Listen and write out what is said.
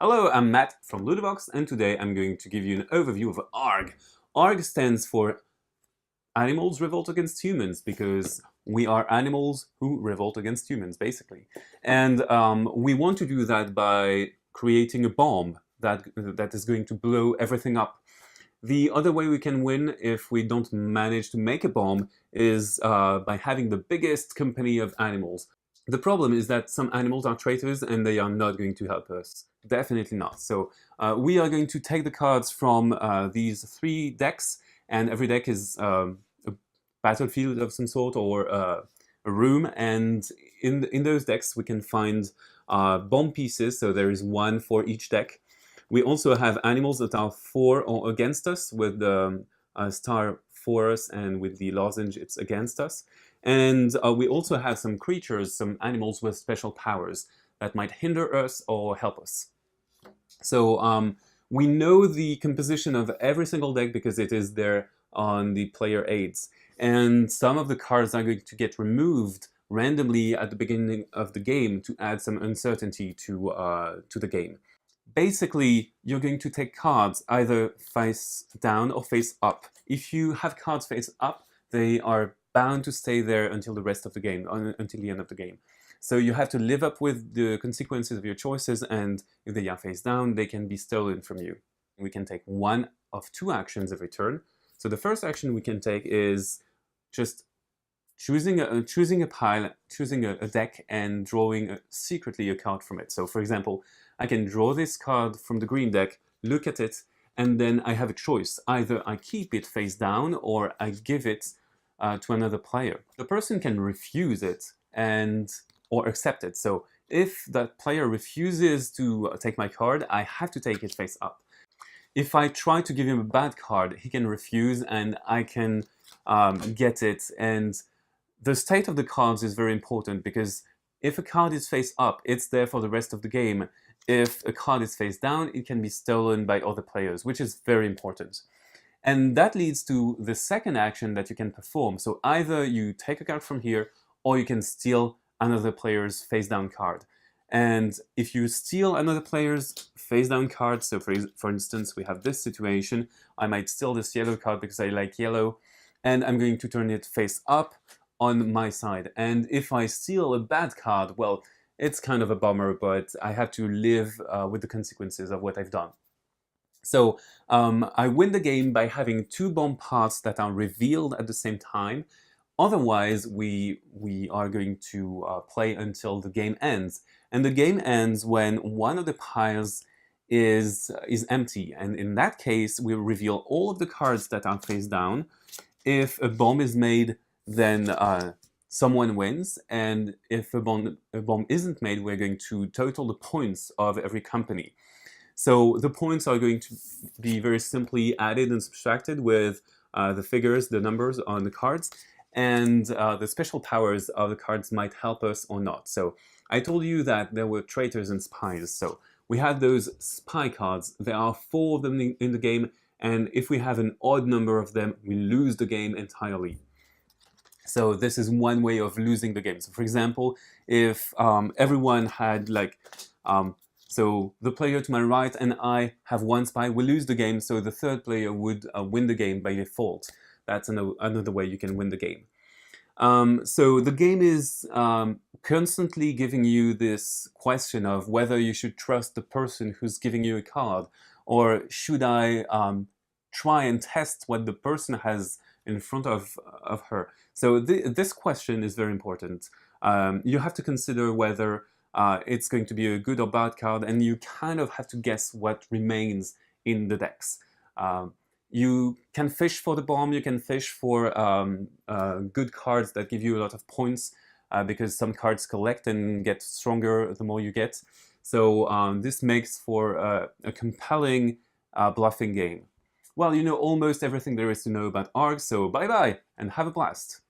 Hello, I'm Matt from Ludobox, and today I'm going to give you an overview of Argh. Argh stands for Animals Revolt Against Humans, because we are animals who revolt against humans, basically. And we want to do that by creating a bomb that is going to blow everything up. The other way we can win if we don't manage to make a bomb is by having the biggest company of animals. The problem is that some animals are traitors and they are not going to help us. Definitely not. So we are going to take the cards from these 3 decks, and every deck is a battlefield of some sort or a room, and in those decks we can find bomb pieces, so there is 1 for each deck. We also have animals that are for or against us, with the star for us, and with the lozenge it's against us. And we also have some creatures, some animals with special powers that might hinder us or help us. So we know the composition of every single deck because it is there on the player aids. And some of the cards are going to get removed randomly at the beginning of the game to add some uncertainty to the game. Basically, you're going to take cards either face down or face up. If you have cards face up, they are bound to stay there until the rest of the game, until the end of the game. So you have to live up with the consequences of your choices, and if they are face down, they can be stolen from you. We can take 1 of 2 actions every turn. So the first action we can take is just choosing a pile, choosing a deck, and drawing secretly a card from it. So for example, I can draw this card from the green deck, look at it, and then I have a choice. Either I keep it face down or I give it to another player. The person can refuse it or accept it. So if that player refuses to take my card, I have to take it face up. If I try to give him a bad card, he can refuse and I can get it. And the state of the cards is very important, because if a card is face up, it's there for the rest of the game. If a card is face down, it can be stolen by other players, which is very important. And that leads to the second action that you can perform. So either you take a card from here, or you can steal another player's face down card. And if you steal another player's face down card, so for instance, we have this situation, I might steal this yellow card because I like yellow, and I'm going to turn it face up on my side. And if I steal a bad card, well, it's kind of a bummer, but I have to live with the consequences of what I've done. So I win the game by having 2 bomb parts that are revealed at the same time. Otherwise, we are going to play until the game ends. And the game ends when 1 of the piles is empty. And in that case, we reveal all of the cards that are face down. If a bomb is made, then someone wins, and if a bomb isn't made, we're going to total the points of every company. So the points are going to be very simply added and subtracted with the figures, the numbers on the cards, and the special powers of the cards might help us or not. So I told you that there were traitors and spies, so we had those spy cards. There are 4 of them in the game, and if we have an odd number of them, we lose the game entirely. So this is one way of losing the game. So for example, if everyone had so the player to my right and I have 1 spy, we lose the game, so the third player would win the game by default. That's another way you can win the game. So the game is constantly giving you this question of whether you should trust the person who's giving you a card, or should I try and test what the person has in front of her. So this question is very important. You have to consider whether it's going to be a good or bad card, and you kind of have to guess what remains in the decks. You can fish for the bomb, you can fish for good cards that give you a lot of points, because some cards collect and get stronger the more you get. So this makes for a compelling bluffing game. Well, you know almost everything there is to know about Argh, so bye-bye and have a blast!